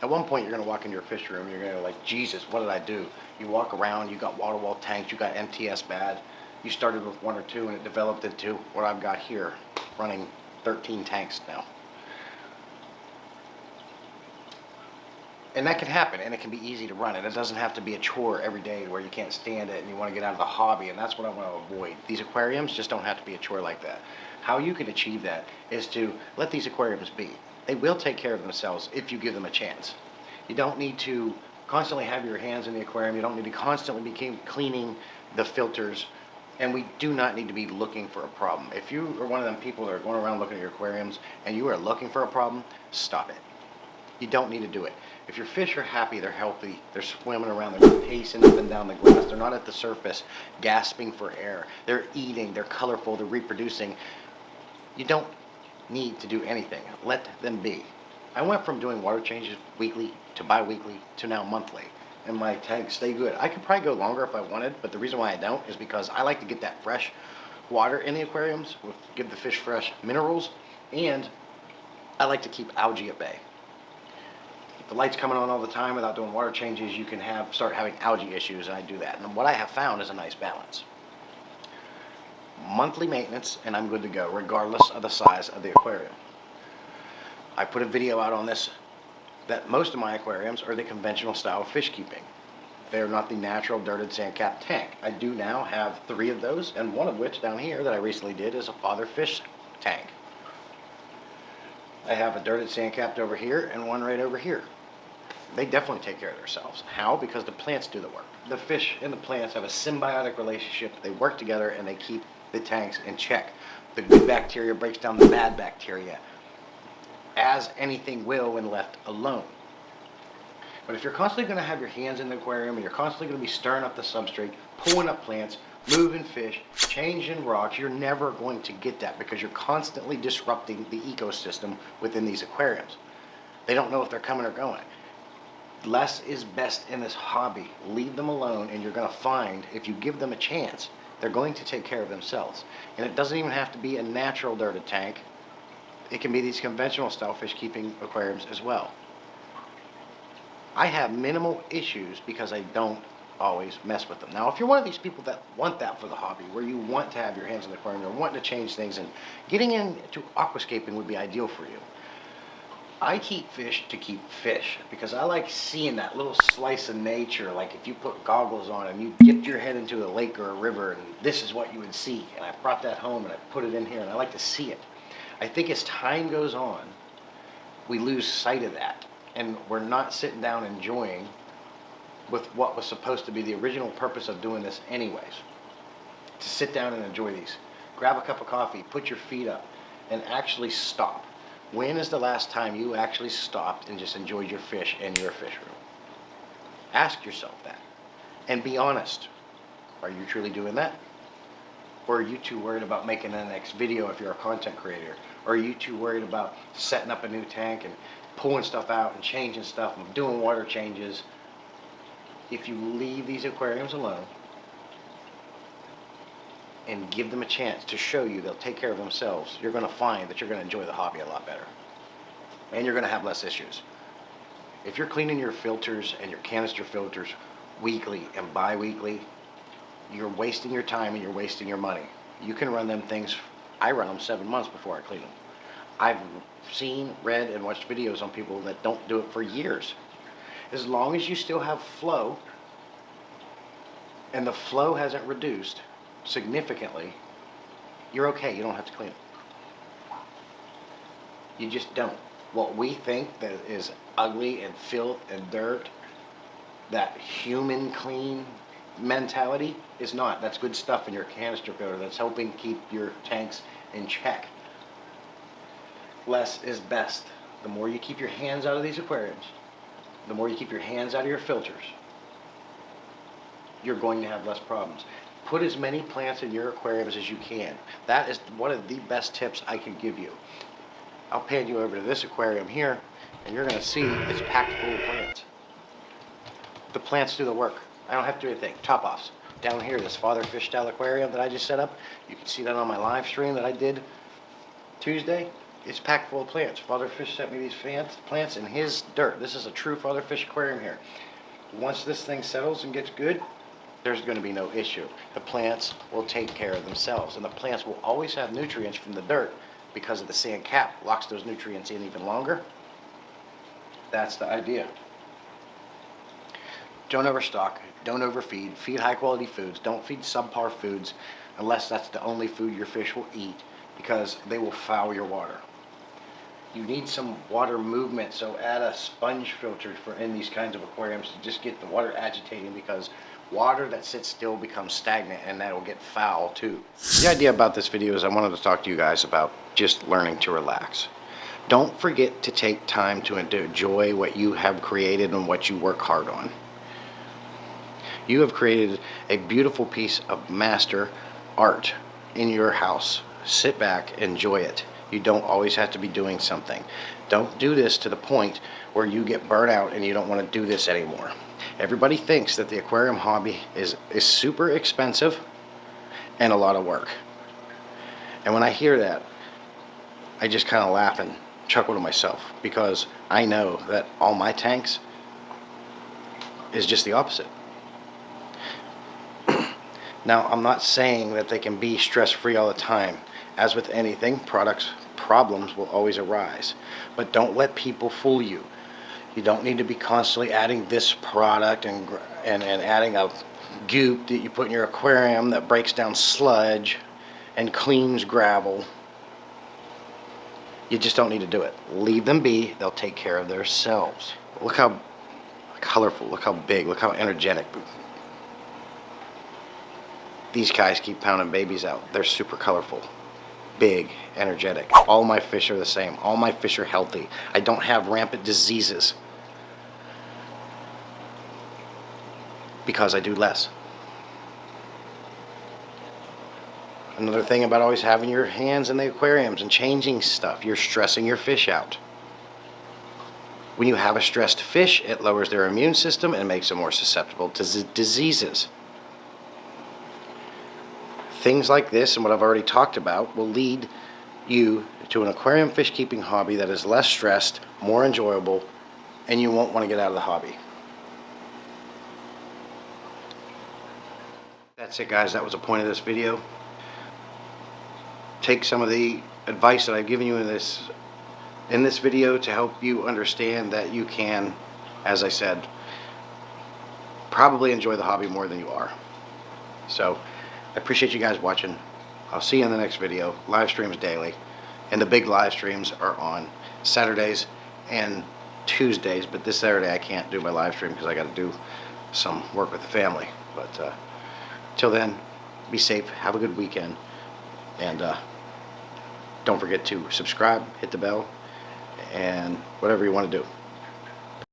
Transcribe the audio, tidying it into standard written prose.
At one point, you're going to walk into your fish room, and you're going to go like, Jesus, what did I do? You walk around, you got water wall tanks, you got MTS bad. You started with 1 or 2, and it developed into what I've got here, running 13 tanks now. And that can happen, and it can be easy to run it. It doesn't have to be a chore every day where you can't stand it and you want to get out of the hobby, and that's what I want to avoid. These aquariums just don't have to be a chore like that. How you can achieve that is to let these aquariums be. They will take care of themselves if you give them a chance. You don't need to constantly have your hands in the aquarium. You don't need to constantly be cleaning the filters, and we do not need to be looking for a problem. If you are one of them people that are going around looking at your aquariums and you are looking for a problem, stop it. You don't need to do it. If your fish are happy, they're healthy, they're swimming around, they're not pacing up and down the glass, they're not at the surface gasping for air, they're eating, they're colorful, they're reproducing, you don't need to do anything. Let them be. I went from doing water changes weekly to bi-weekly to now monthly, and my tanks stay good. I could probably go longer if I wanted, but the reason why I don't is because I like to get that fresh water in the aquariums, give the fish fresh minerals, and I like to keep algae at bay. If the light's coming on all the time without doing water changes, you can start having algae issues, and I do that. And what I have found is a nice balance. Monthly maintenance, and I'm good to go, regardless of the size of the aquarium. I put a video out on this, that most of my aquariums are the conventional style of fish keeping. They're not the natural dirted sandcap tank. I do now have 3 of those, and one of which down here that I recently did is a father fish tank. I have a dirted sandcapped over here and one right over here. They definitely take care of themselves. How? Because the plants do the work. The fish and the plants have a symbiotic relationship. They work together and they keep the tanks in check. The good bacteria breaks down the bad bacteria, as anything will when left alone. But if you're constantly going to have your hands in the aquarium and you're constantly going to be stirring up the substrate, pulling up plants, moving fish, changing rocks, you're never going to get that because you're constantly disrupting the ecosystem within these aquariums. They don't know if they're coming or going. Less is best in this hobby. Leave them alone, and you're going to find, if you give them a chance, they're going to take care of themselves. And it doesn't even have to be a natural dirted tank. It can be these conventional style fish keeping aquariums as well. I have minimal issues because I don't always mess with them. Now, if you're one of these people that want that for the hobby, where you want to have your hands in the aquarium, you're wanting to change things, and getting into aquascaping would be ideal for you. I keep fish to keep fish because I like seeing that little slice of nature. Like if you put goggles on and you dipped your head into a lake or a river, and this is what you would see. And I brought that home and I put it in here, and I like to see it. I think as time goes on, we lose sight of that, and we're not sitting down enjoying with what was supposed to be the original purpose of doing this anyways. To sit down and enjoy these. Grab a cup of coffee, put your feet up, and actually stop. When is the last time you actually stopped and just enjoyed your fish in your fish room? Ask yourself that. And be honest. Are you truly doing that? Or are you too worried about making the next video if you're a content creator? Or are you too worried about setting up a new tank and pulling stuff out and changing stuff and doing water changes? If you leave these aquariums alone and give them a chance to show you they'll take care of themselves, you're going to find that you're going to enjoy the hobby a lot better. And you're going to have less issues. If you're cleaning your filters and your canister filters weekly and bi-weekly, you're wasting your time and you're wasting your money. You can run them things, I run them 7 months before I clean them. I've seen, read, and watched videos on people that don't do it for years. As long as you still have flow, and the flow hasn't reduced significantly, you're okay. You don't have to clean it. You just don't. What we think that is ugly and filth and dirt, that human clean mentality, is not. That's good stuff in your canister filter. That's helping keep your tanks in check. Less is best. The more you keep your hands out of these aquariums, the more you keep your hands out of your filters, you're going to have less problems. Put as many plants in your aquariums as you can. That is one of the best tips I can give you. I'll pan you over to this aquarium here, and you're going to see it's packed full of plants. The plants do the work. I don't have to do anything. Top offs. Down here, this father fish style aquarium that I just set up, you can see that on my live stream that I did Tuesday. It's packed full of plants. Father Fish sent me these plants in his dirt. This is a true Father Fish aquarium here. Once this thing settles and gets good, there's going to be no issue. The plants will take care of themselves, and the plants will always have nutrients from the dirt because of the sand cap locks those nutrients in even longer. That's the idea. Don't overstock, don't overfeed, feed high quality foods, don't feed subpar foods unless that's the only food your fish will eat, because they will foul your water. You need some water movement, so add a sponge filter for in these kinds of aquariums to just get the water agitating, because water that sits still becomes stagnant and that will get foul too. The idea about this video is I wanted to talk to you guys about just learning to relax. Don't forget to take time to enjoy what you have created and what you work hard on. You have created a beautiful piece of master art in your house. Sit back, enjoy it. You don't always have to be doing something. Don't do this to the point where you get burnt out and you don't want to do this anymore. Everybody thinks that the aquarium hobby is super expensive and a lot of work. And when I hear that, I just kind of laugh and chuckle to myself, because I know that all my tanks is just the opposite. Now, I'm not saying that they can be stress-free all the time. As with anything, problems will always arise. But don't let people fool you. You don't need to be constantly adding this product and adding a goop that you put in your aquarium that breaks down sludge and cleans gravel. You just don't need to do it. Leave them be. They'll take care of themselves. Look how colorful, look how big, look how energetic. These guys keep pounding babies out. They're super colorful, big, energetic. All my fish are the same. All my fish are healthy. I don't have rampant diseases because I do less. Another thing about always having your hands in the aquariums and changing stuff, you're stressing your fish out. When you have a stressed fish, it lowers their immune system and makes them more susceptible to diseases. Things like this and what I've already talked about will lead you to an aquarium fish keeping hobby that is less stressed, more enjoyable, and you won't want to get out of the hobby. That's it, guys. That was the point of this video. Take some of the advice that I've given you in this video to help you understand that you can, as I said, probably enjoy the hobby more than you are. So I appreciate you guys watching. I'll see you in the next video. Live streams daily, and the big live streams are on Saturdays and Tuesdays, but this Saturday I can't do my live stream because I got to do some work with the family. But till then, be safe, have a good weekend, and don't forget to subscribe, hit the bell, and whatever you want to do.